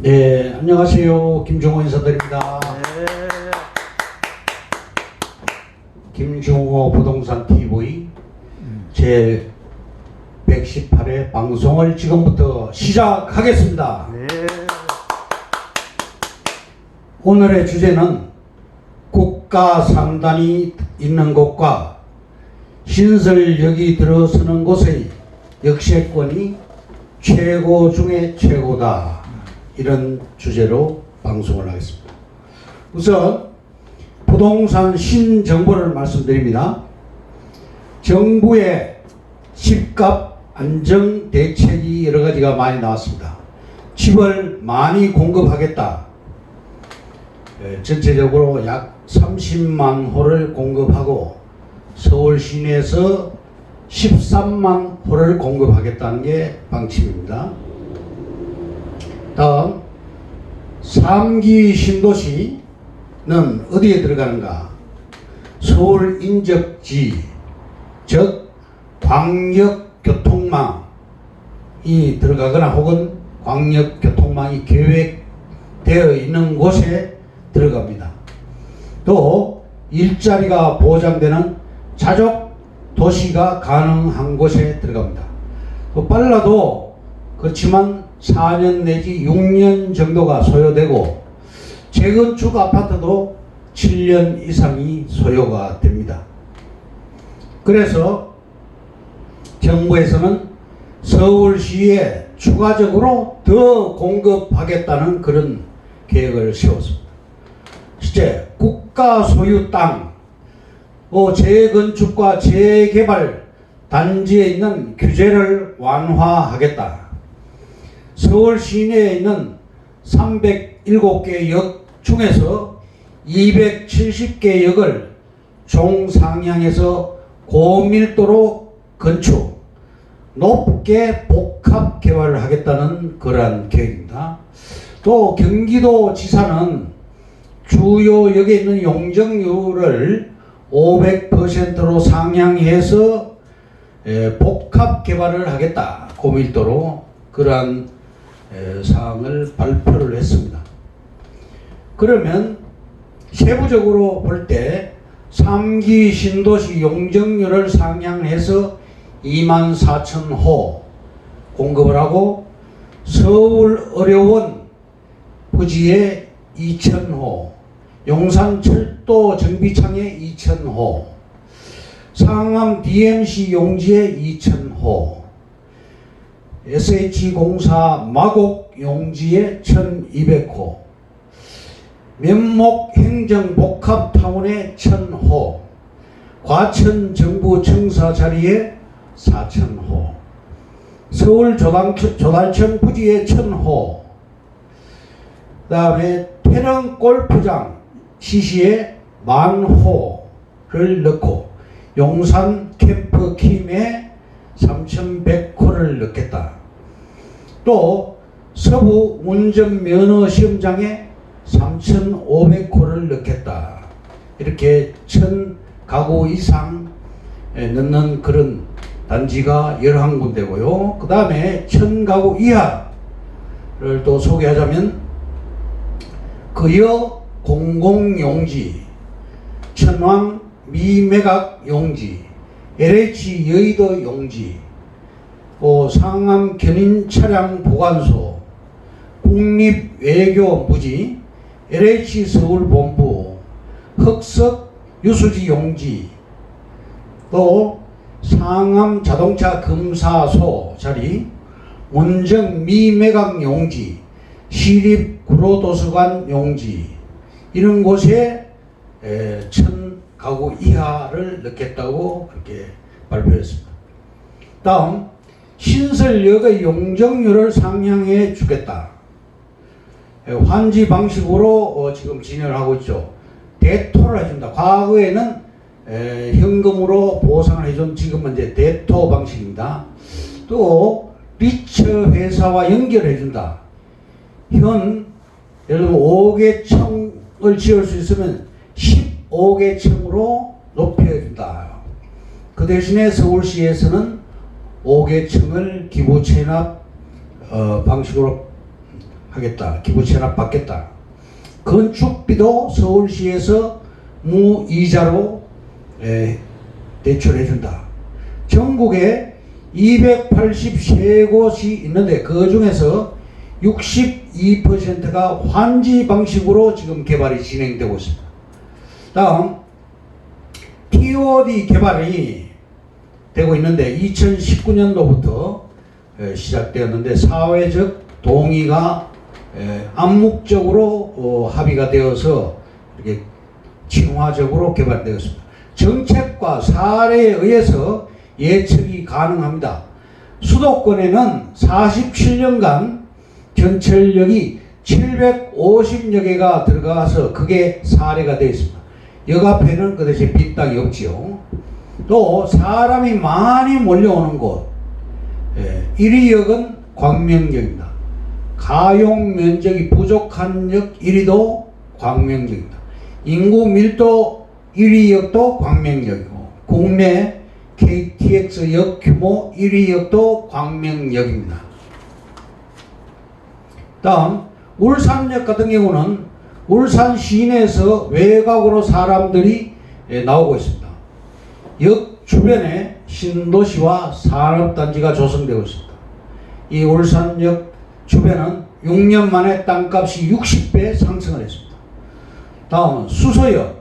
네, 안녕하세요. 김종호 인사드립니다. 네. 김종호 부동산 TV 제 118회 방송을 지금부터 시작하겠습니다. 네. 오늘의 주제는 국가 상단이 있는 곳과 신설역이 들어서는 곳의 역세권이 최고 중에 최고다. 이런 주제로 방송을 하겠습니다. 우선 부동산 신정보를 말씀드립니다. 정부의 집값 안정 대책이 여러 가지가 많이 나왔습니다. 집을 많이 공급하겠다. 전체적으로 약 30만 호를 공급하고 서울 시내에서 13만 호를 공급하겠다는 게 방침입니다. 다음 3기 신도시는 어디에 들어가는가? 서울 인접지, 즉 광역교통망이 들어가거나 혹은 광역교통망이 계획되어 있는 곳에 들어갑니다. 또 일자리가 보장되는 자족 도시가 가능한 곳에 들어갑니다. 또 빨라도 그렇지만 4년 내지 6년 정도가 소요되고 재건축 아파트도 7년 이상이 소요가 됩니다. 그래서 정부에서는 서울시에 추가적으로 더 공급하겠다는 그런 계획을 세웠습니다. 실제 국가 소유 땅, 재건축과 재개발 단지에 있는 규제를 완화하겠다. 서울 시내에 있는 307개 역 중에서 270개 역을 종상향에서 고밀도로 건축, 높게 복합 개발을 하겠다는 그러한 계획입니다. 또 경기도지사는 주요 역에 있는 용적률을 500%로 상향해서 복합 개발을 하겠다. 고밀도로 그러한 사항을 발표를 했습니다. 그러면 세부적으로 볼 때 3기 신도시 용적률을 상향해서 24,000호 공급을 하고 서울 의료원 부지에 2,000호, 용산 철도 정비창에 2,000호, 상암 DMC 용지에 2,000호, SH공사 마곡 용지에 1,200호, 면목 행정복합타운에 1,000호, 과천 정부 청사 자리에 4,000호, 서울 조달천 부지에 1,000호, 그 다음에 태릉 골프장 시시에 10,000호를 넣고 용산 캠프 킴에 3,100호를 넣겠다. 또 서부 운전면허 시험장에 3,500호를 넣겠다. 이렇게 1,000가구 이상 넣는 그런 단지가 11군데고요. 그 다음에 1,000가구 이하를 또 소개하자면 거여 공공용지, 천왕 미매각 용지, LH 여의도 용지, 상암 견인 차량 보관소, 국립외교부지, LH 서울본부, 흑석 유수지 용지, 또 상암 자동차 검사소 자리, 원정 미매각 용지, 시립 구로도서관 용지, 이런 곳에 1,000가구 이하를 넣겠다고 그렇게 발표했습니다. 다음 신설역의 용적률을 상향해 주겠다. 환지 방식으로 지금 진행을 하고 있죠. 대토를 해준다. 과거에는 현금으로 보상을 해준, 지금은 이제 대토 방식입니다. 또 리처 회사와 연결해 준다. 현 예를 들면 5개층을 지을 수 있으면 15개층으로 높여준다. 그 대신에 서울시에서는 5개층을 기부 체납 방식으로 하겠다. 기부 체납 받겠다. 건축비도 서울시에서 무이자로 대출해 준다. 전국에 283곳이 있는데 그 중에서 62%가 환지 방식으로 지금 개발이 진행되고 있습니다. 다음 TOD 개발이 되고 있는데 2019년도부터 시작되었는데 사회적 동의가 암묵적으로 합의가 되어서 이렇게 층화적으로 개발되었습니다. 정책과 사례에 의해서 예측이 가능합니다. 수도권에는 47년간 전철역이 750여 개가 들어가서 그게 사례가 되어 있습니다. 역 앞에는 그 대신 빈 땅이 없지요. 또 사람이 많이 몰려오는 곳 1위 역은 광명역입니다. 가용 면적이 부족한 역 1위도 광명역입니다. 인구 밀도 1위 역도 광명역이고 국내 KTX 역 규모 1위 역도 광명역입니다. 다음 울산역 같은 경우는 울산 시내에서 외곽으로 사람들이 나오고 있습니다. 역 주변에 신도시와 산업단지가 조성되고 있습니다. 이 울산역 주변은 6년 만에 땅값이 60배 상승을 했습니다. 다음은 수서역.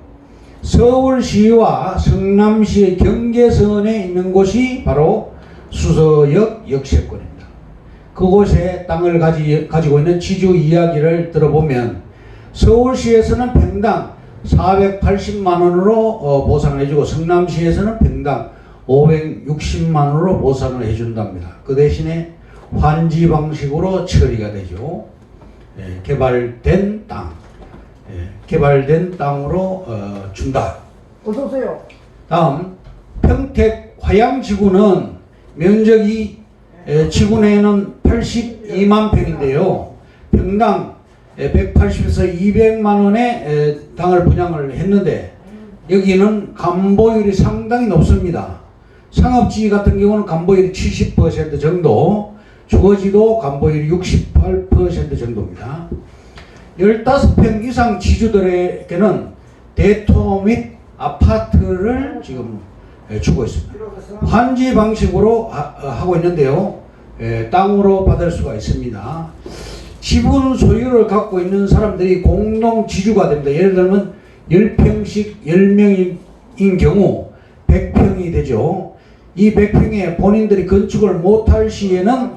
서울시와 성남시의 경계선에 있는 곳이 바로 수서역 역세권입니다. 그곳에 땅을 가지고 있는 지주 이야기를 들어보면 서울시에서는 평당 480만원으로 보상을 해주고 성남시에서는 평당 560만원으로 보상을 해준답니다. 그 대신에 환지 방식으로 처리가 되죠. 개발된 땅, 개발된 땅으로 준다. 어서오세요. 다음 평택 화양지구는 면적이 지구 내에는 82만 평인데요. 평당 180에서 200만원의 땅을 분양을 했는데 여기는 감보율이 상당히 높습니다. 상업지 같은 경우는 감보율이 70% 정도, 주거지도 감보율이 68% 정도입니다. 15평 이상 지주들에게는 대토 및 아파트를 지금 주고 있습니다. 환지 방식으로 하고 있는데요. 땅으로 받을 수가 있습니다. 지분 소유를 갖고 있는 사람들이 공동 지주가 됩니다. 예를 들면 10평씩 10명인 경우 100평이 되죠. 이 100평에 본인들이 건축을 못할 시에는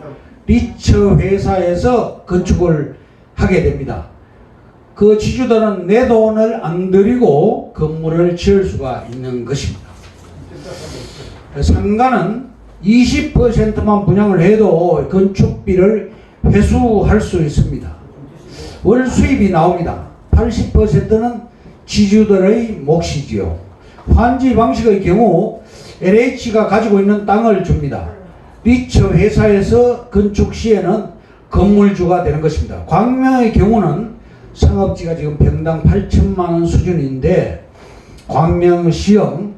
리처 회사에서 건축을 하게 됩니다. 그 지주들은 내 돈을 안 들이고 건물을 지을 수가 있는 것입니다. 상가는 20%만 분양을 해도 건축비를 회수할 수 있습니다. 월 수입이 나옵니다. 80%는 지주들의 몫이지요. 환지 방식의 경우 LH가 가지고 있는 땅을 줍니다. 리처 회사에서 건축 시에는 건물주가 되는 것입니다. 광명의 경우는 상업지가 지금 평당 8천만원 수준인데 광명시형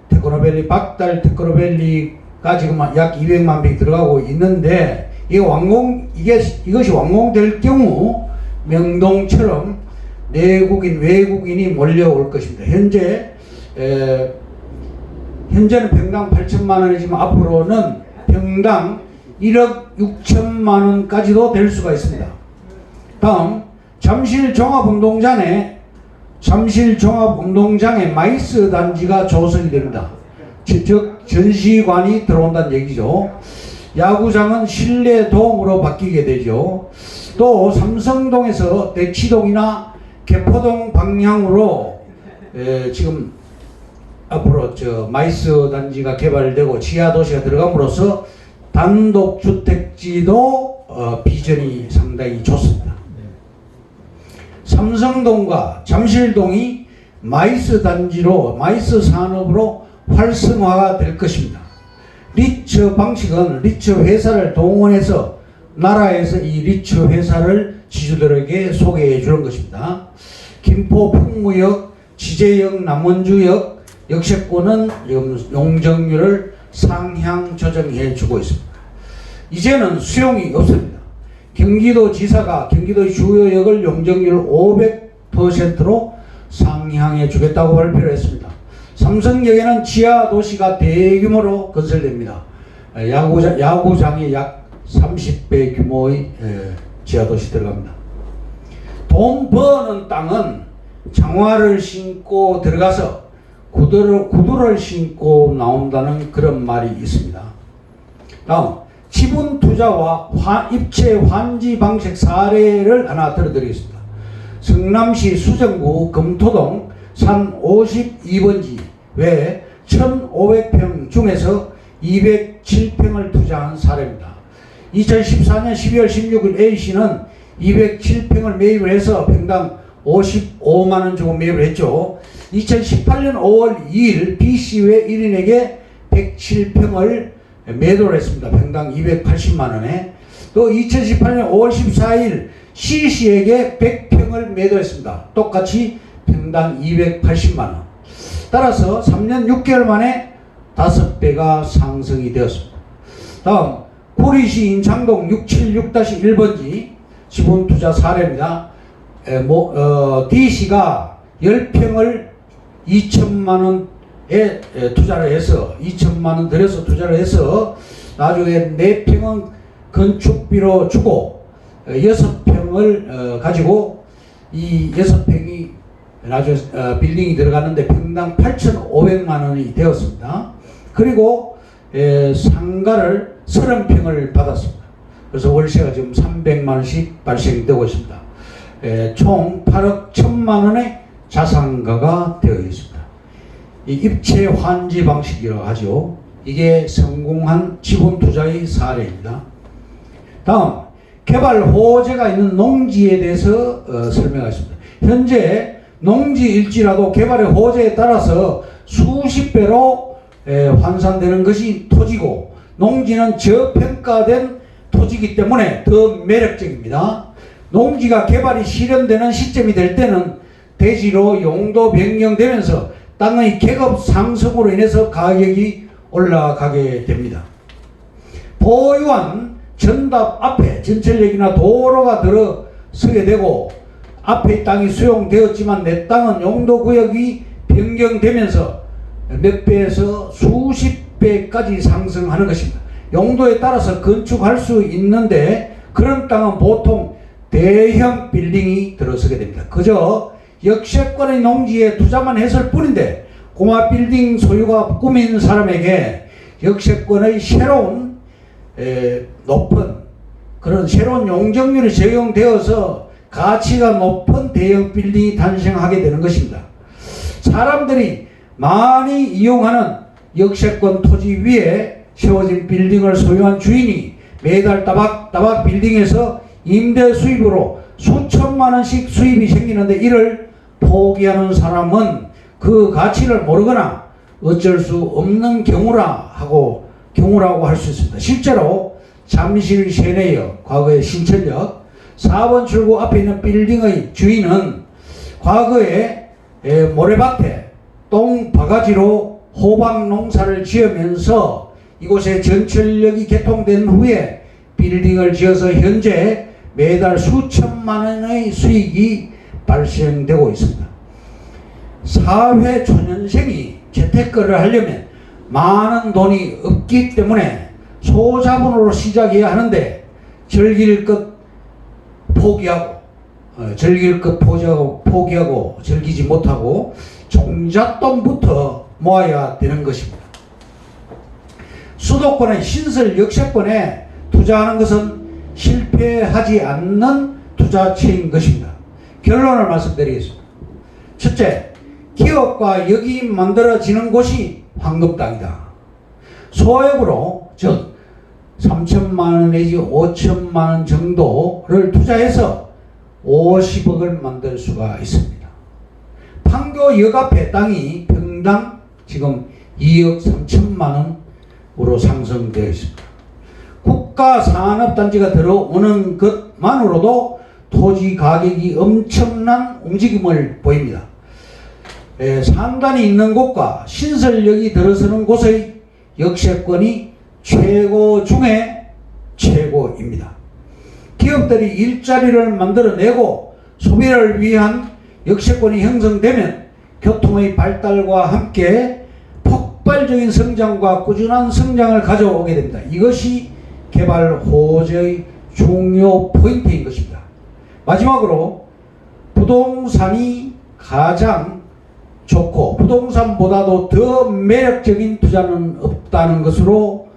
테크노밸리, 박달 테크노밸리가 지금 약 200만 평이 들어가고 있는데 이것이 완공될 경우 명동처럼 내국인, 외국인이 몰려올 것입니다. 현재는 평당 8천만 원이지만 앞으로는 평당 1억 6천만 원까지도 될 수가 있습니다. 다음 잠실종합운동장에 마이스 단지가 조성이 됩니다. 즉 전시관이 들어온다는 얘기죠. 야구장은 실내 돔으로 바뀌게 되죠. 또 삼성동에서 대치동이나 개포동 방향으로 지금 앞으로 마이스 단지가 개발되고 지하 도시가 들어감으로써 단독주택지도 비전이 상당히 좋습니다. 삼성동과 잠실동이 마이스 단지로, 마이스 산업으로 활성화가 될 것입니다. 리처 방식은 리처 회사를 동원해서 나라에서 이 리처 회사를 지주들에게 소개해 주는 것입니다. 김포 풍무역, 지제역, 남원주역 역세권은 지금 용적률을 상향 조정해 주고 있습니다. 이제는 수용이 없습니다. 경기도지사가 경기도의 주요역을 용적률 500%로 상향해 주겠다고 발표를 했습니다. 삼성역에는 지하 도시가 대규모로 건설됩니다. 야구장이 약 30배 규모의 지하 도시 들어갑니다. 돈 버는 땅은 장화를 신고 들어가서 구두를 신고 나온다는 그런 말이 있습니다. 다음, 지분 투자와 입체 환지 방식 사례를 하나 들어드리겠습니다. 성남시 수정구 금토동 산 52번지 외 1,500평 중에서 207평을 투자한 사례입니다. 2014년 12월 16일 A씨는 207평을 매입을 해서 평당 55만원 주고 매입을 했죠. 2018년 5월 2일 B씨 외 1인에게 107평을 매도를 했습니다. 평당 280만원에. 또 2018년 5월 14일 C씨에게 100평을 매도했습니다. 똑같이 평당 280만원. 따라서 3년 6개월 만에 5배가 상승이 되었습니다. 다음, 구리시 인창동 676-1번지 지분투자 사례입니다. D씨가 10평을 2천만원에 투자를 해서 2천만원 들여서 투자를 해서 나중에 4평은 건축비로 주고 6평을 가지고 이 6평이 나중에 빌딩이 들어갔는데 평당 8,500만원이 되었습니다. 그리고 상가를 30평을 받았습니다. 그래서 월세가 지금 300만원씩 발생되고 있습니다. 총 8억 1천만원의 자산가가 되어 있습니다. 이 입체 환지 방식이라고 하죠. 이게 성공한 지분 투자의 사례입니다. 다음, 개발 호재가 있는 농지에 대해서 설명하겠습니다. 현재 농지일지라도 개발의 호재에 따라서 수십 배로 환산되는 것이 토지고, 농지는 저평가된 토지이기 때문에 더 매력적입니다. 농지가 개발이 실현되는 시점이 될 때는 대지로 용도 변경되면서 땅의 계급 상승으로 인해서 가격이 올라가게 됩니다. 보유한 전답 앞에 전철역이나 도로가 들어서게 되고 앞에 땅이 수용되었지만 내 땅은 용도구역이 변경되면서 몇 배에서 수십 배까지 상승하는 것입니다. 용도에 따라서 건축할 수 있는데 그런 땅은 보통 대형 빌딩이 들어서게 됩니다. 그저 역세권의 농지에 투자만 했을 뿐인데 고마 빌딩 소유가 꾸민 사람에게 역세권의 새로운 높은 그런 새로운 용적률이 적용되어서 가치가 높은 대형 빌딩이 탄생하게 되는 것입니다. 사람들이 많이 이용하는 역세권 토지 위에 세워진 빌딩을 소유한 주인이 매달 따박 빌딩에서 임대 수입으로 수천만원씩 수입이 생기는데 이를 포기하는 사람은 그 가치를 모르거나 어쩔 수 없는 경우라고 할 수 있습니다. 실제로 잠실 세내역, 과거의 신천역 4번 출구 앞에 있는 빌딩의 주인은 과거에 모래밭에 똥바가지로 호박 농사를 지으면서 이곳에 전철역이 개통된 후에 빌딩을 지어서 현재 매달 수천만원의 수익이 발생되고 있습니다. 사회초년생이 재테크를 하려면 많은 돈이 없기 때문에 소자본으로 시작해야 하는데 즐길 것 포기하고 즐기지 못하고 종잣돈부터 모아야 되는 것입니다. 수도권의 신설 역세권에 투자하는 것은 실패하지 않는 투자처인 것입니다. 결론을 말씀드리겠습니다. 첫째, 기업과 역이 만들어지는 곳이 황금 땅이다. 소액으로 즉 3천만원 내지 5천만원 정도를 투자해서 50억을 만들 수가 있습니다. 판교역 앞에 땅이 평당 지금 2억 3천만원으로 상승되어 있습니다. 국가산업단지가 들어오는 것만으로도 토지 가격이 엄청난 움직임을 보입니다. 산단이 있는 곳과 신설역이 들어서는 곳의 역세권이 최고 중에 최고입니다. 기업들이 일자리를 만들어내고 소비를 위한 역세권이 형성되면 교통의 발달과 함께 폭발적인 성장과 꾸준한 성장을 가져오게 됩니다. 이것이 개발 호재의 중요 포인트인 것입니다. 마지막으로 부동산이 가장 좋고 부동산보다도 더 매력적인 투자는 없다는 것으로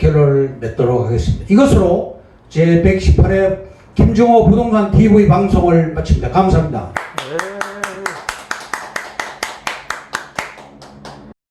결론을 맺도록 하겠습니다. 이것으로 제118회 김종호 부동산 TV 방송을 마칩니다. 감사합니다.